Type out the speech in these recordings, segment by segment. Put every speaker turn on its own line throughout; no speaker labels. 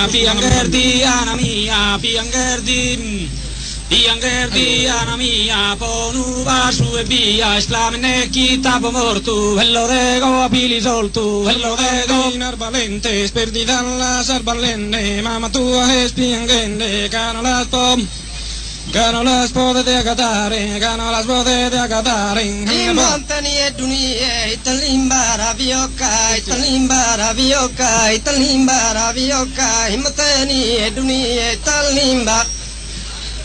piangerdi ana mia, piangerdi ana mia, ponu vasu e via, esclamene chitapo mortu, hello rego apili soltu, hello rego in arbalente, sperditan las arbalende, mamma tua es piangende, cano las pom. Gano las pode de agatare, gano las pode de agatare.
Imantani e dunie, italimbara vioca, italimbara vioca, italimbara vioca, imantani e dunie,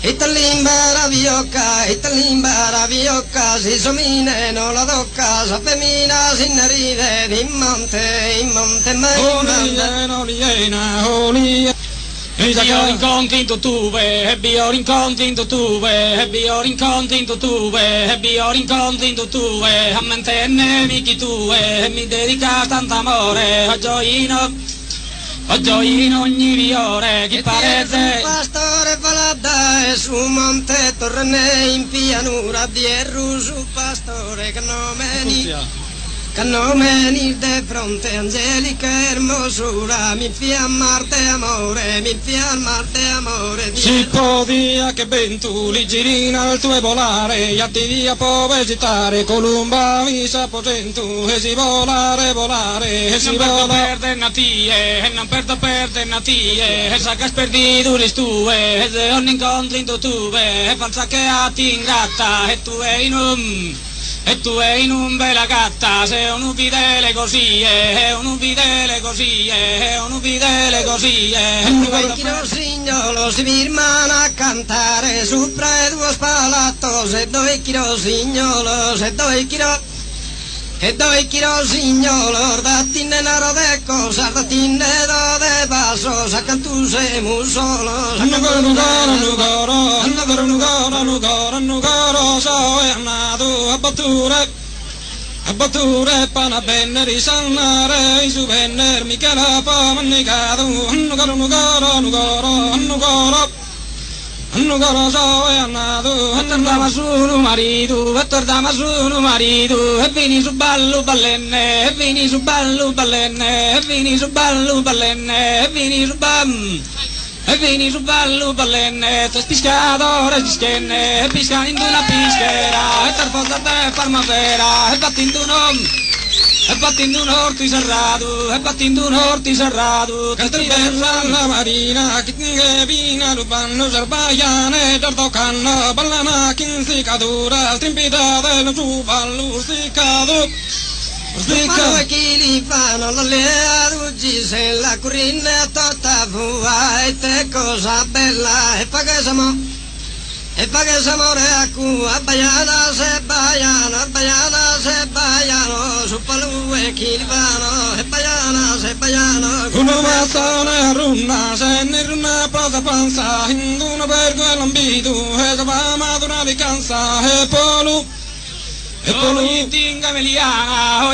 italimbara vioca, italimbara vioca, si somine non la tocca, sa femmina si ne ride, imante,
Oliena. Bio incontri in tuve, bio incontri in tuve, bio incontri in tuve, bio incontri in tuve, a mantenne michi tue, mi dedica tanto amore, a gioino ogni viore, chi parete.
Pastore valada e su monte torne in pianura di Eru, su pastore che nomeni de fronte angelica hermosura, mi fiammarte amore,
Si podia che ventuli girina al tuo volare, e ti dia può visitare, Columba mi sa potentu, e si volare, e si vola. Perde natie, e non perdo natie, e sa che sperditu listue, e se ogni incontri in tue, e falsa che a ti ingratta, e tu è in un bella gatta, se un fidele così è, un fidele così è, un fidele così è.
Due chilo signolo si firmano a cantare sopra due spalatto, se 2 chilo signolo, e 2 chilo signolo, datti nero de cosa, datti nero de paso, sa cantu se musolo, sa
Nugaro, so è nato a batture pana bene risanare, su venner mica la fama negato, Nugaro so è nato, e tornava su un marito, e vini su ballo ballenne, e vini su ballo ballenne, e vini su ballo ballenne, e vini su bam. E vini su ballo ballenne, te spiscadore spischenne, e piscano in una pischera, e tarposa te farmavera, e batti in un orti serrato, che ti bella la marina, che vina rubano zerbaiane, tartocanno, ballana, chinsicadura, strimpita del su ballo sticcato.
Fanno chi li fanno la lea d'uggi se la curina tutta fua e te cosa bella e fa che siamo a cua baiana se baiano su palu e chi li fanno e baiana se baiano
una bastone runna se ne runna prosa panza in una bergo e l'ambito e va madura di cansa e polu. E poi tinga meliana,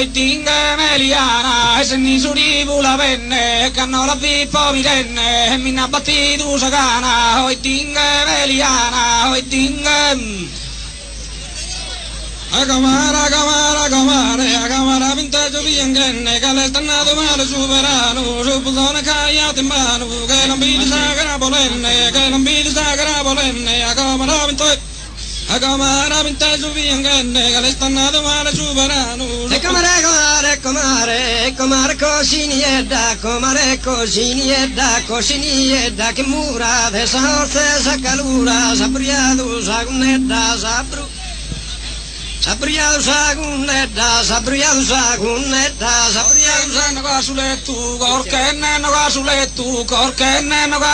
e se ni surivu la venne, e canno la pippo mi renne, e mi battitu sagana, oi tinga meliana, oi tinga. A camara vintaggio bianchenne, che le stannato male superano, su puzzone cagliato in mano, che non vidi sagra bolenne, a camara vintaggio. A camara vintaggio bianchenne, che le stannato male superano.
E comare cosiniedda, che mura de sa orse sa calura, sa briado sa gunnedda, Sabriado
no sulettu, corchenne no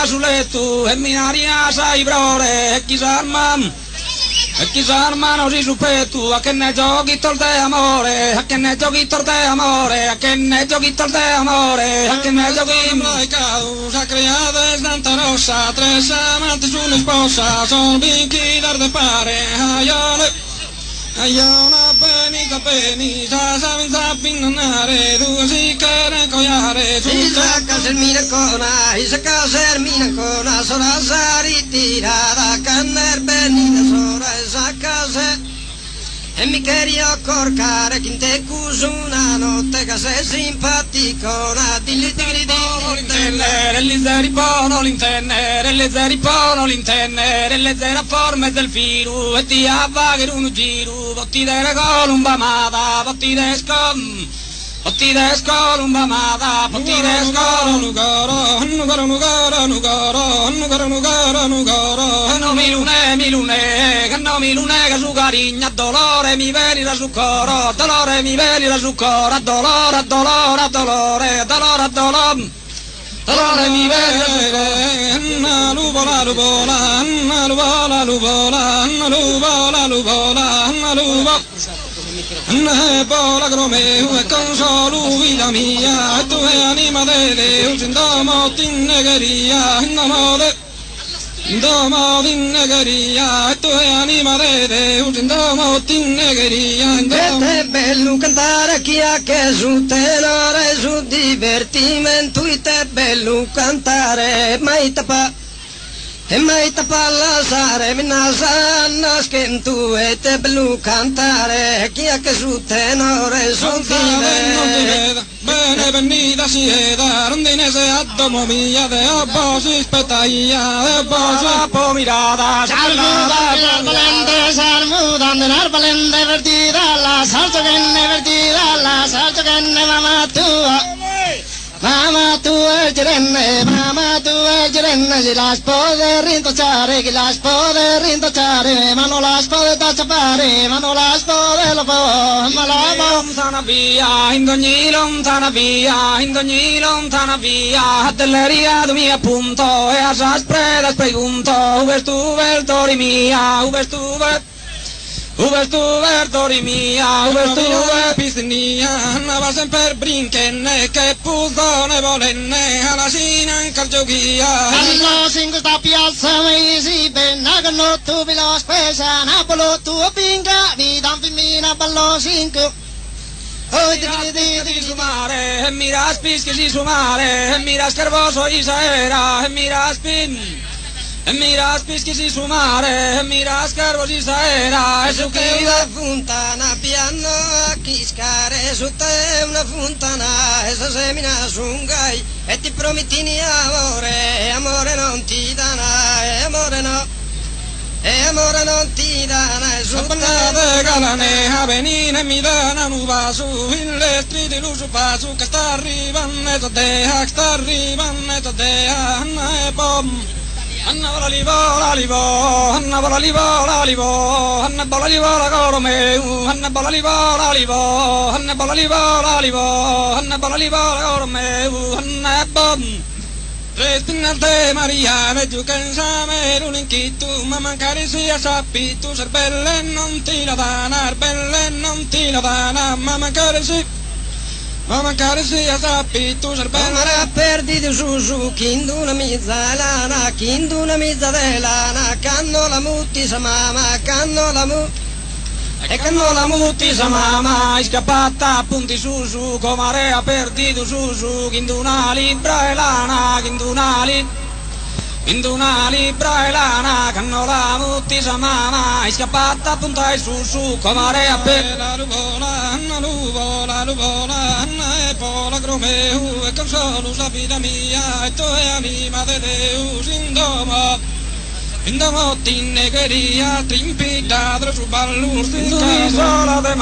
sulettu, e minaria sai brore, e chissà non si suppettu, a che ne giochi tolte amore, a che ne giochi sa creata e stanta rossa, 3 amanti su una sposa, son vinchi d'arte pare, Ayona peni, sa pinnare, tu si che cogliare,
Isaka sermina sora sa ritirata, canner benina sora Isaka se, e mi queria corcare, che te cuso una notte, che sei simpaticona, dilli
le zeri pono l'intenne, le zeri pono l'intenne, le zeri a forme del firu, e ti avvagher un giro, votti dere columbamata, votti descom. Potti descolo un bamada, potti descolo nugoro, nugoro nugoro nugoro, nugoro nugoro nugoro. No mi lune che su carigna, dolore mi veni la su coro, dolore mi veni la su coro, dolore, dolore, dolore, dolore, dolore. Dolore mi veni la su coro. Luvola, luvola, luvola, luvola, luvola, luvola, luvola. Pola gromeu e consolo vita mia, e tu è anima de Deus, in domo din negheria, in domo din negheria, e tu è anima de Deus, in domo din negheria, in domo.
È bello cantare chi ha che su tenore, su divertimento, è bello cantare, mai tapa. E mai tapalla sare minna sanna skentu e te blu cantare chi è che su tenore sul
vede bene venida sieda rondinese addomo mia de obbo si spetaia de obbo si pomirada
salmuda andenar valente vertida la salsa che ne mamma tua Mama tu è girenne, si las puede rintocciare, ma non las puede tazzapare, ma non las puede lo può, ma la
lontana via, in ogni lontana via, dell'eria tu mi appunto, e a saspreda pregunto, uber tu verdori mia, uber tu verdori mia, uber tu piscinia, andava sempre brincenne, che puzzone volenne, alla sina in cargioghia.
Allo in questa piazza mi si penna, che non tu vi lo spesa, Napolo tu pinga, vi dan filmina, ballo cinque.
Di sumare, e mira spischi si sumare, e mira schervoso isaera, e mira spin. E mira spischi si sumare, e mira schervo si saera, e su che
una fontana piano a chiscare, su te una fontana, e se semina sungai, e ti promettini amore, amore non ti dana, e amore no, e amore non ti dana, e su
te galane, a venire mi dana nuva su, in le stridi lusu pasu, che sta arrivando e todea, anna e bom. Anna vola li vo, Anna vola li vo, Anna vola li vo la coro meu, Anna vola li vo, Anna vola li vo, Anna vola li vo la coro meu, Anna e bom. Respinarte Maria, me giù cansame, l'uninchitu, ma mancare sia sappi, tu ser belle non ti la dana, ma mancare sì. Ma mancare sia sappi tu ser bella.
Amara perdito su, chinduna mizza lana, chinduna mizza de lana, canno la mutti sa mamma, canno la
mutti sa mamma, è scappata punti su, comare ha perdito su, chinduna libra e lana, Induna libra e lana, canno la mutti sa mamma, è scappata punta e su, comare a per la luvola, Anna e pola gromeu, e consolo la vita mia, e tu è anima de Deus, in domo tin negheria, trimpitadro su ballur, in un'isola de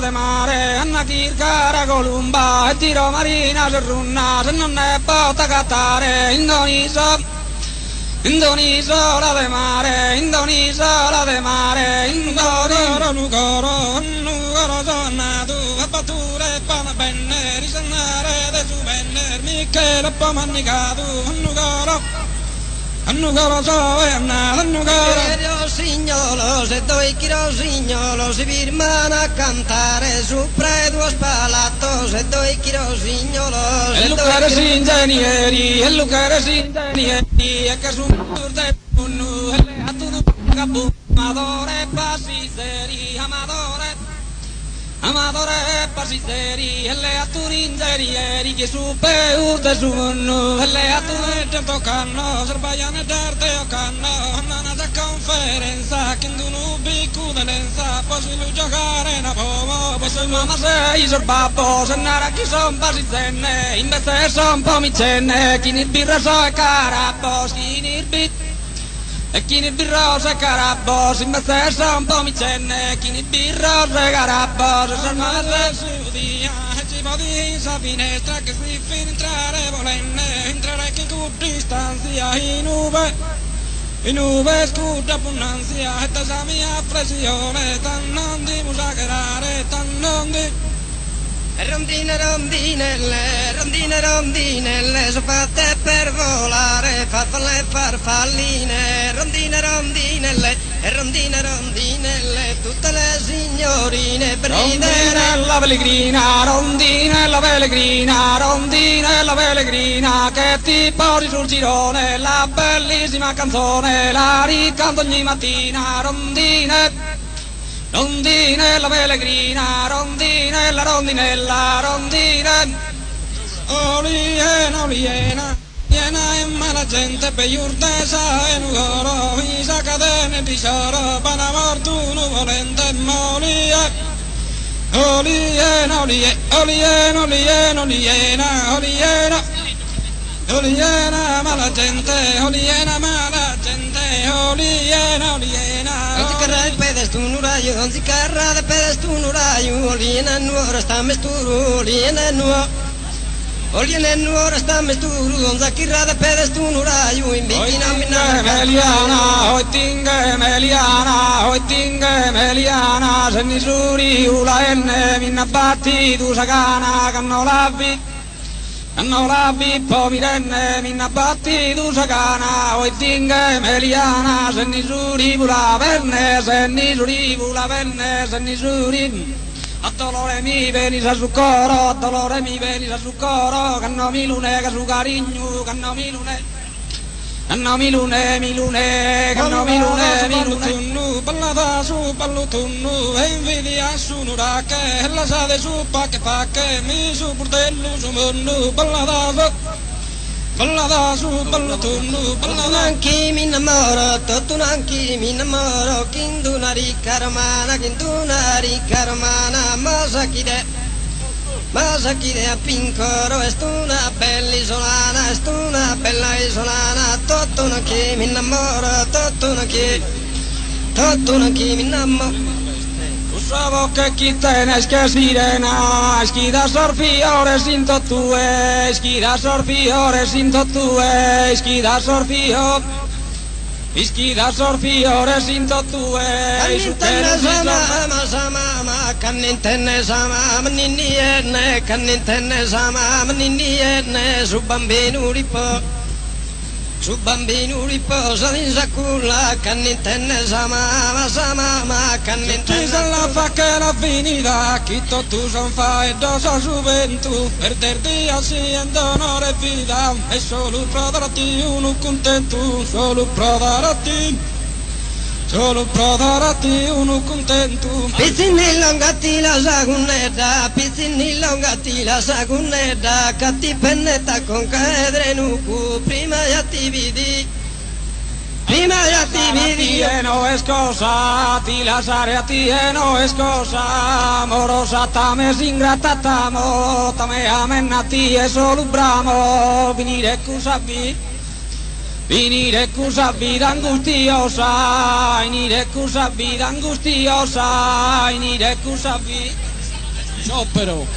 mare, Anna Kirkara Columba, e tiro marina serrunna, se non è posta cattare, in un'isola de mare, nugoro sonnato, a batture pama benne, risanare de su benner, Michele pomannicato, nugoro so e annata, nugoro.
Signolo, se doi chiro signolo, si firmano a cantare su preduo spalato, se doi chiro signolo,
e lucare sinzenieri, e che su de punnu, e le attudu capu, amadore pasiseri, amadore pasiseri, e le atturinzerieri, che su peu de su punnu, e le attudu toccano, serbaiane d'arte o canno, non ha differenza, che tu non picco delenza, posso lui giocare una pomo, posso il mamma sei il babbo, se nara chi son basizenne, invece son pomicenne, chi ne birra so e carabbo, chi ne bit. E chi ne birroso e carabos, invece sono un po' micenne, chi ne birroso e carabos, sono male su dia, e ci podi sa finestra che si fin entrare volenne, entrare che con distanza in nube scuda punnanzia, e tasa mia pressione, tan non di musacherare, tan non di...
Rondine, rondinelle, rondine, rondinelle, sono fatte per volare, farfalle e farfalline, rondine, rondinelle, e rondine, rondinelle, tutte le signorine per ridere.
La pellegrina, rondinella pellegrina, rondinella pellegrina, che ti porti sul girone, la bellissima canzone, la ricanto ogni mattina, rondine. Rondinella pellegrina, rondinella, rondinella, rondine. Oliena, oliena, piena e mala gente, per iurtesa e nugoro, visa cadene di scioro, panamortuno volente molie. Oliena, oliena, oliena, oliena, oliena. Oliena, mala gente, oliena, mala gente, oliena, oliena.
Non si carra de pedes tu nurayu, non si carra de pedes tu nurayu, oliena nuora sta mesturu, oliena nuora sta mesturu, non si carra de pedes tu nurayu, invicina minna
Meliana, hoitinge Meliana, hoitinge Meliana, se ni suri ula enne minna batti tu sagana, canno la bippo mirenne, minna batti tu sagana, hoitinge Meliana, se ni suri ula venne, se ni suri ula venne, se ni suri. A dolore mi veni sa su coro, a dolore mi veni sa su coro, canno mi lune che su carigno, canno mi lune. Canno mi lune, canno mi lune, ballata su ballutunnu, e invidia su nurake, e la sa de su pacche, mi su portello su munnu, ballata su ballutunnu, ballata.
Anche mi innamoro, tutto anche mi innamoro, chinduna ricca romana, mosa chi de a pincoro, è una bella isolana, è una bella isolana, tutto anche mi innamoro, tutto anche mi innamoro.
Usavo che chi tenés que sirena, esquida sorfiore sin totue, esquida sorfiore sin totue, esquida sorfiore. Iskida sorfiore sin totue,
Kannintenne sama, kannintenne sama, mninnienne, kannintenne sama, mninnienne, su bambino riposa in saculla, kannintenne sama, kannintenne.
Ci sa la fa che la finita, chi tu son fa e dosa gioventù, perderti así en onore vita, e solo prodarti uno contento, solo prodarti uno contento.
Pizzini longati la saguneda, catti pennetta con cadre nucu, prima ya ti vidi.
No es cosa, ti lasciare a ti no es cosa, amorosa tame singrata tamo, tame amennati e solo bramo, venire cusa vida angustiosa, venire cusa vida angustiosa, venire cusa vida. Sciopero.